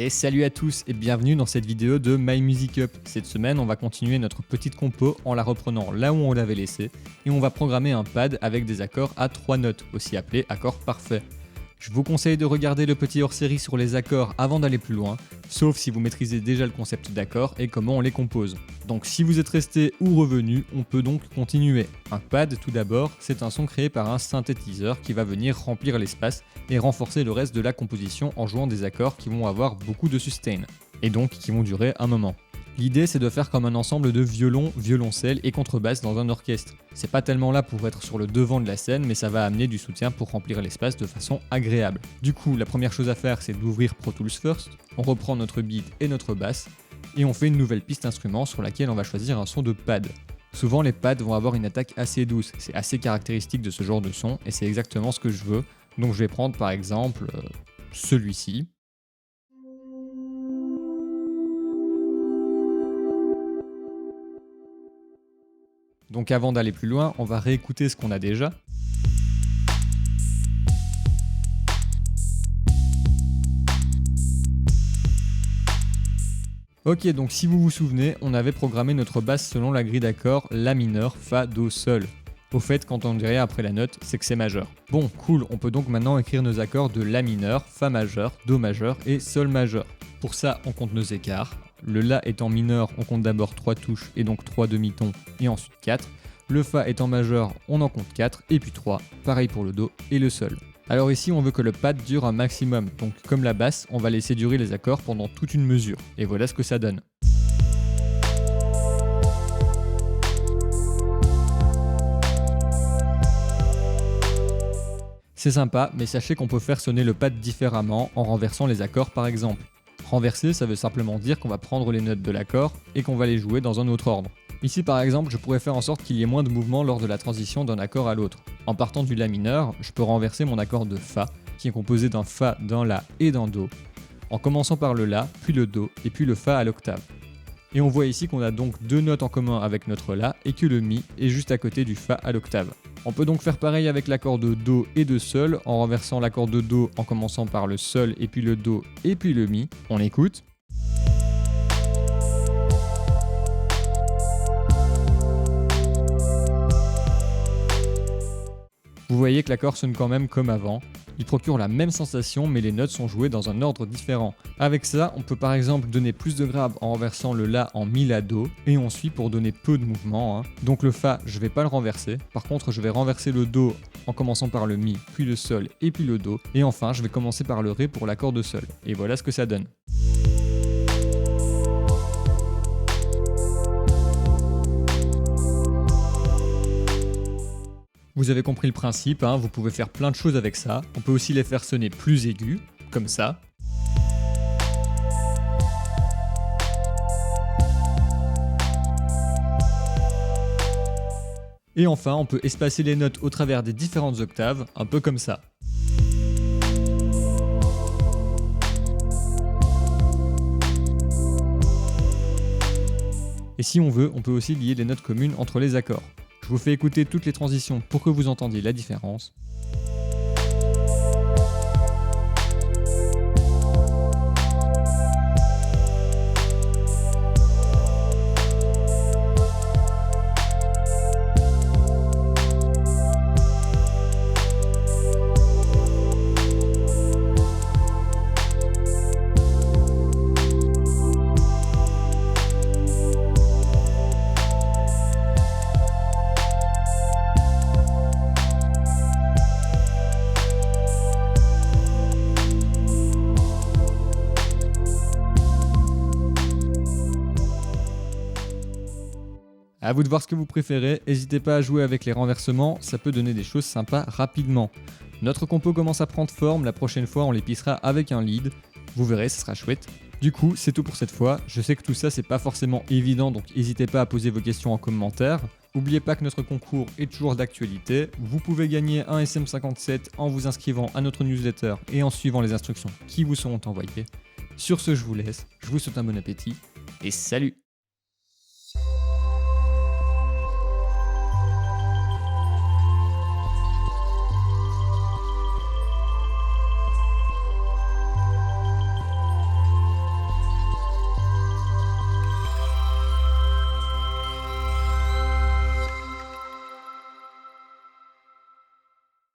Et salut à tous et bienvenue dans cette vidéo de My Music Up. Cette semaine, on va continuer notre petite compo en la reprenant là où on l'avait laissé et on va programmer un pad avec des accords à 3 notes, aussi appelés accords parfaits. Je vous conseille de regarder le petit hors-série sur les accords avant d'aller plus loin, sauf si vous maîtrisez déjà le concept d'accords et comment on les compose. Donc si vous êtes resté ou revenu, on peut donc continuer. Un pad tout d'abord, c'est un son créé par un synthétiseur qui va venir remplir l'espace et renforcer le reste de la composition en jouant des accords qui vont avoir beaucoup de sustain, et donc qui vont durer un moment. L'idée c'est de faire comme un ensemble de violon, violoncelle et contrebasse dans un orchestre. C'est pas tellement là pour être sur le devant de la scène, mais ça va amener du soutien pour remplir l'espace de façon agréable. Du coup, la première chose à faire c'est d'ouvrir Pro Tools First, on reprend notre beat et notre basse, et on fait une nouvelle piste instrument sur laquelle on va choisir un son de pad. Souvent les pads vont avoir une attaque assez douce, c'est assez caractéristique de ce genre de son, et c'est exactement ce que je veux. Donc je vais prendre par exemple celui-ci. Donc avant d'aller plus loin, on va réécouter ce qu'on a déjà. Ok, donc si vous vous souvenez, on avait programmé notre basse selon la grille d'accords La mineur, Fa, Do, Sol. Au fait, quand on dirait après la note, c'est que c'est majeur. Bon, cool, on peut donc maintenant écrire nos accords de La mineur, Fa majeur, Do majeur et Sol majeur. Pour ça, on compte nos écarts. Le La étant mineur, on compte d'abord 3 touches et donc 3 demi-tons et ensuite 4. Le Fa étant majeur, on en compte 4 et puis 3. Pareil pour le Do et le Sol. Alors ici, on veut que le pad dure un maximum. Donc comme la basse, on va laisser durer les accords pendant toute une mesure. Et voilà ce que ça donne. C'est sympa, mais sachez qu'on peut faire sonner le pad différemment en renversant les accords par exemple. Renverser, ça veut simplement dire qu'on va prendre les notes de l'accord et qu'on va les jouer dans un autre ordre. Ici par exemple, je pourrais faire en sorte qu'il y ait moins de mouvement lors de la transition d'un accord à l'autre. En partant du La mineur, je peux renverser mon accord de Fa, qui est composé d'un Fa, d'un La et d'un Do, en commençant par le La, puis le Do, et puis le Fa à l'octave. Et on voit ici qu'on a donc deux notes en commun avec notre La, et que le Mi est juste à côté du Fa à l'octave. On peut donc faire pareil avec l'accord de Do et de Sol, en renversant l'accord de Do en commençant par le Sol, et puis le Do, et puis le Mi. On écoute. Vous voyez que l'accord sonne quand même comme avant. Il procure la même sensation, mais les notes sont jouées dans un ordre différent. Avec ça, on peut par exemple donner plus de grave en renversant le La en Mi La Do, et on suit pour donner peu de mouvement. Donc le Fa, je vais pas le renverser. Par contre, je vais renverser le Do en commençant par le Mi, puis le Sol, et puis le Do. Et enfin, je vais commencer par le Ré pour l'accord de Sol. Et voilà ce que ça donne. Vous avez compris le principe, vous pouvez faire plein de choses avec ça. On peut aussi les faire sonner plus aigus, comme ça. Et enfin, on peut espacer les notes au travers des différentes octaves, un peu comme ça. Et si on veut, on peut aussi lier les notes communes entre les accords. Je vous fais écouter toutes les transitions pour que vous entendiez la différence. À vous de voir ce que vous préférez, n'hésitez pas à jouer avec les renversements, ça peut donner des choses sympas rapidement. Notre compo commence à prendre forme, la prochaine fois on l'épicera avec un lead, vous verrez, ce sera chouette. Du coup, c'est tout pour cette fois, je sais que tout ça c'est pas forcément évident, donc n'hésitez pas à poser vos questions en commentaire. N'oubliez pas que notre concours est toujours d'actualité, vous pouvez gagner un SM57 en vous inscrivant à notre newsletter et en suivant les instructions qui vous seront envoyées. Sur ce, je vous laisse, je vous souhaite un bon appétit et salut!